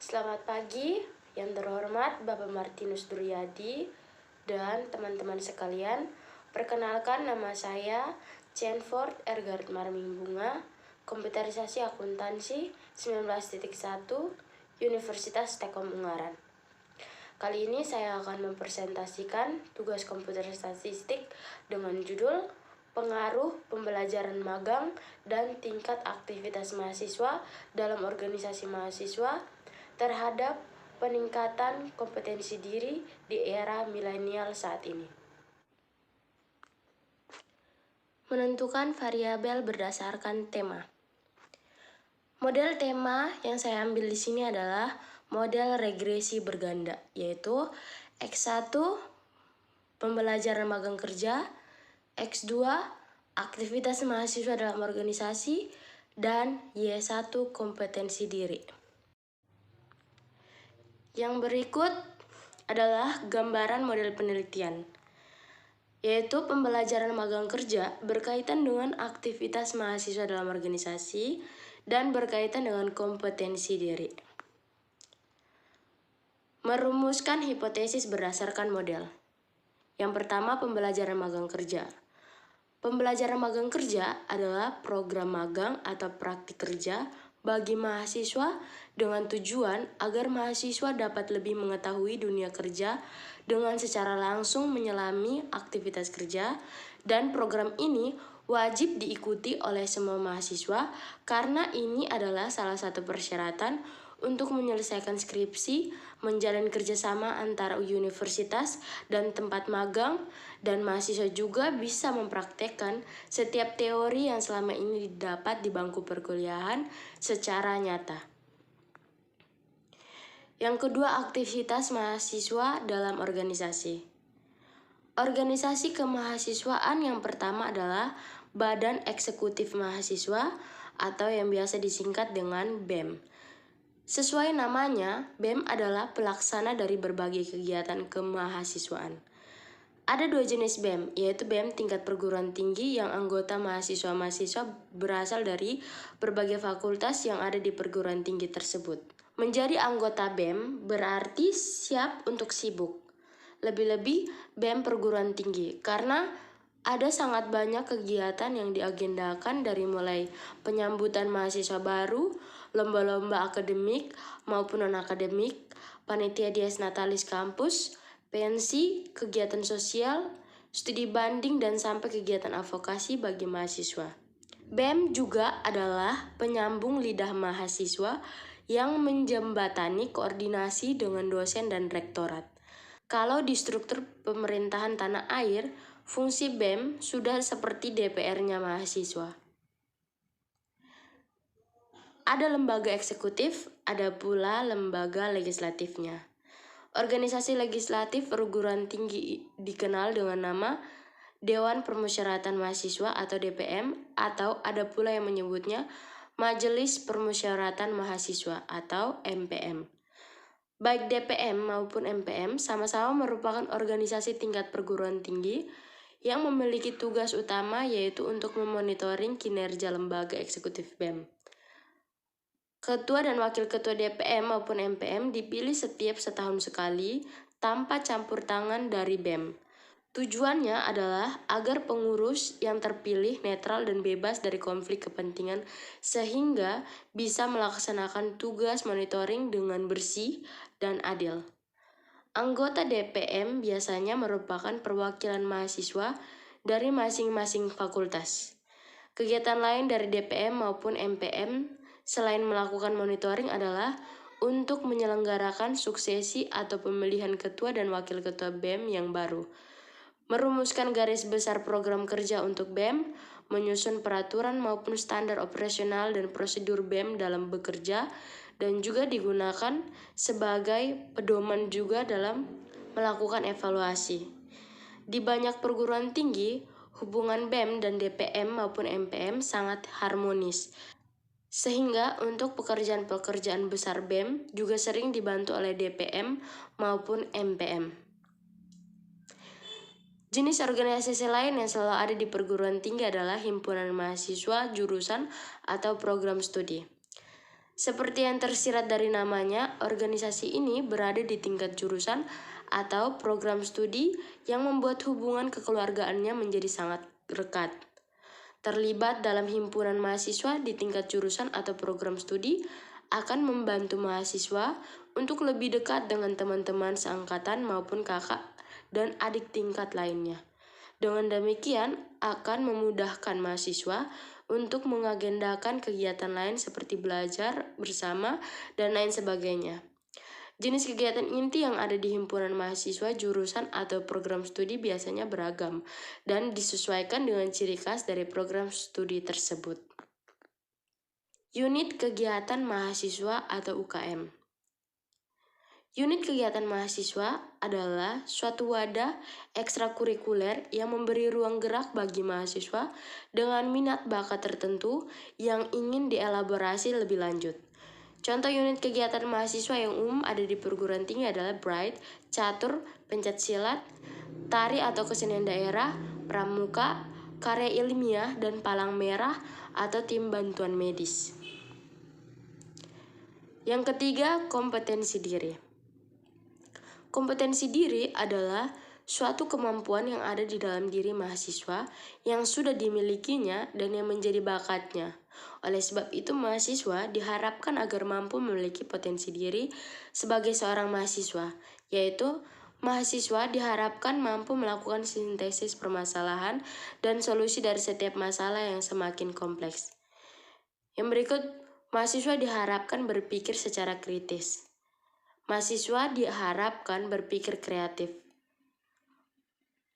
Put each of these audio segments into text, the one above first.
Selamat pagi, yang terhormat Bapak Martinus Duryadi dan teman-teman sekalian. Perkenalkan, nama saya Cenford Ergard Marming Bunga, Komputerisasi Akuntansi 19.1 Universitas Tekom Ungaran. Kali ini saya akan mempresentasikan tugas komputer statistik dengan judul Pengaruh Pembelajaran Magang dan Tingkat Aktivitas Mahasiswa dalam Organisasi Mahasiswa terhadap peningkatan kompetensi diri di era milenial saat ini. Menentukan variabel berdasarkan tema. Model tema yang saya ambil di sini adalah model regresi berganda, yaitu X1 pembelajaran magang kerja, X2 aktivitas mahasiswa dalam organisasi, dan Y1 kompetensi diri. Yang berikut adalah gambaran model penelitian, yaitu pembelajaran magang kerja berkaitan dengan aktivitas mahasiswa dalam organisasi dan berkaitan dengan kompetensi diri. Merumuskan hipotesis berdasarkan model. Yang pertama, pembelajaran magang kerja. Pembelajaran magang kerja adalah program magang atau praktik kerja bagi mahasiswa dengan tujuan agar mahasiswa dapat lebih mengetahui dunia kerja dengan secara langsung menyelami aktivitas kerja, dan program ini wajib diikuti oleh semua mahasiswa karena ini adalah salah satu persyaratan untuk menyelesaikan skripsi, menjalin kerjasama antara universitas dan tempat magang, dan mahasiswa juga bisa mempraktekkan setiap teori yang selama ini didapat di bangku perkuliahan secara nyata. Yang kedua, aktivitas mahasiswa dalam organisasi. Organisasi kemahasiswaan yang pertama adalah Badan Eksekutif Mahasiswa atau yang biasa disingkat dengan BEM. Sesuai namanya, BEM adalah pelaksana dari berbagai kegiatan kemahasiswaan. Ada dua jenis BEM, yaitu BEM tingkat perguruan tinggi yang anggota mahasiswa-mahasiswa berasal dari berbagai fakultas yang ada di perguruan tinggi tersebut. Menjadi anggota BEM berarti siap untuk sibuk. Lebih-lebih BEM perguruan tinggi, karena ada sangat banyak kegiatan yang diagendakan dari mulai penyambutan mahasiswa baru, lomba-lomba akademik maupun non-akademik, panitia dies natalis kampus, pensi, kegiatan sosial, studi banding, dan sampai kegiatan advokasi bagi mahasiswa. BEM juga adalah penyambung lidah mahasiswa yang menjembatani koordinasi dengan dosen dan rektorat. Kalau di struktur pemerintahan tanah air, fungsi BEM sudah seperti DPR-nya mahasiswa. Ada lembaga eksekutif, ada pula lembaga legislatifnya. Organisasi legislatif perguruan tinggi dikenal dengan nama Dewan Permusyawaratan Mahasiswa atau DPM, atau ada pula yang menyebutnya Majelis Permusyawaratan Mahasiswa atau MPM. Baik DPM maupun MPM sama-sama merupakan organisasi tingkat perguruan tinggi yang memiliki tugas utama, yaitu untuk memonitoring kinerja lembaga eksekutif BEM. Ketua dan wakil ketua DPM maupun MPM dipilih setiap setahun sekali tanpa campur tangan dari BEM. Tujuannya adalah agar pengurus yang terpilih netral dan bebas dari konflik kepentingan sehingga bisa melaksanakan tugas monitoring dengan bersih dan adil. Anggota DPM biasanya merupakan perwakilan mahasiswa dari masing-masing fakultas. Kegiatan lain dari DPM maupun MPM selain melakukan monitoring adalah untuk menyelenggarakan suksesi atau pemilihan ketua dan wakil ketua BEM yang baru, merumuskan garis besar program kerja untuk BEM, menyusun peraturan maupun standar operasional dan prosedur BEM dalam bekerja, dan juga digunakan sebagai pedoman juga dalam melakukan evaluasi. Di banyak perguruan tinggi, hubungan BEM dan DPM maupun MPM sangat harmonis, sehingga untuk pekerjaan-pekerjaan besar BEM juga sering dibantu oleh DPM maupun MPM. Jenis organisasi lain yang selalu ada di perguruan tinggi adalah himpunan mahasiswa, jurusan, atau program studi. Seperti yang tersirat dari namanya, organisasi ini berada di tingkat jurusan atau program studi yang membuat hubungan kekeluargaannya menjadi sangat dekat. Terlibat dalam himpunan mahasiswa di tingkat jurusan atau program studi akan membantu mahasiswa untuk lebih dekat dengan teman-teman seangkatan maupun kakak dan adik tingkat lainnya. Dengan demikian, akan memudahkan mahasiswa untuk mengagendakan kegiatan lain seperti belajar bersama dan lain sebagainya. Jenis kegiatan inti yang ada di himpunan mahasiswa, jurusan, atau program studi biasanya beragam dan disesuaikan dengan ciri khas dari program studi tersebut. Unit kegiatan mahasiswa atau UKM. Unit kegiatan mahasiswa adalah suatu wadah ekstrakurikuler yang memberi ruang gerak bagi mahasiswa dengan minat bakat tertentu yang ingin dielaborasi lebih lanjut. Contoh unit kegiatan mahasiswa yang umum ada di perguruan tinggi adalah Bright, Catur, Pencak Silat, Tari atau Kesenian Daerah, Pramuka, Karya Ilmiah, dan Palang Merah atau Tim Bantuan Medis. Yang ketiga, kompetensi diri. Kompetensi diri adalah suatu kemampuan yang ada di dalam diri mahasiswa yang sudah dimilikinya dan yang menjadi bakatnya. Oleh sebab itu, mahasiswa diharapkan agar mampu memiliki potensi diri sebagai seorang mahasiswa, yaitu mahasiswa diharapkan mampu melakukan sintesis permasalahan dan solusi dari setiap masalah yang semakin kompleks. Yang berikut, mahasiswa diharapkan berpikir secara kritis. Mahasiswa diharapkan berpikir kreatif,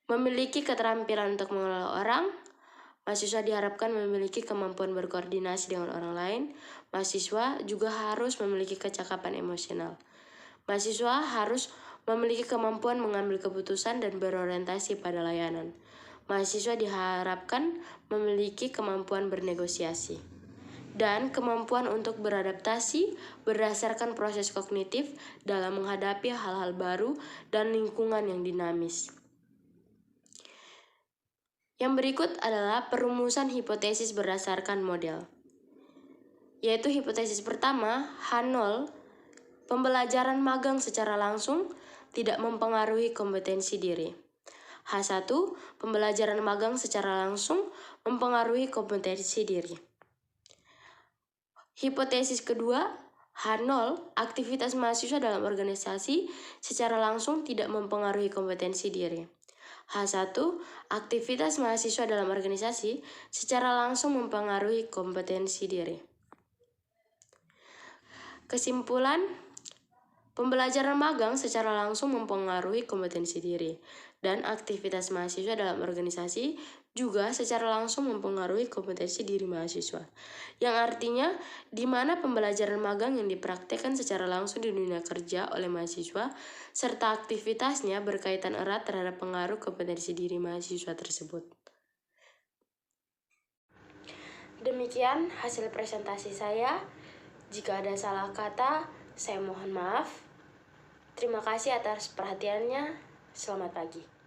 memiliki keterampilan untuk mengelola orang. Mahasiswa diharapkan memiliki kemampuan berkoordinasi dengan orang lain. Mahasiswa juga harus memiliki kecakapan emosional. Mahasiswa harus memiliki kemampuan mengambil keputusan dan berorientasi pada layanan. Mahasiswa diharapkan memiliki kemampuan bernegosiasi dan kemampuan untuk beradaptasi berdasarkan proses kognitif dalam menghadapi hal-hal baru dan lingkungan yang dinamis. Yang berikut adalah perumusan hipotesis berdasarkan model. Yaitu hipotesis pertama, H0, pembelajaran magang secara langsung tidak mempengaruhi kompetensi diri. H1, pembelajaran magang secara langsung mempengaruhi kompetensi diri. Hipotesis kedua, H0, aktivitas mahasiswa dalam organisasi secara langsung tidak mempengaruhi kompetensi diri. H1, aktivitas mahasiswa dalam organisasi secara langsung mempengaruhi kompetensi diri. Kesimpulan, pembelajaran magang secara langsung mempengaruhi kompetensi diri, dan aktivitas mahasiswa dalam organisasi juga secara langsung mempengaruhi kompetensi diri mahasiswa. Yang artinya, di mana pembelajaran magang yang dipraktekkan secara langsung di dunia kerja oleh mahasiswa, serta aktivitasnya berkaitan erat terhadap pengaruh kompetensi diri mahasiswa tersebut. Demikian hasil presentasi saya. Jika ada salah kata, saya mohon maaf. Terima kasih atas perhatiannya. Selamat pagi.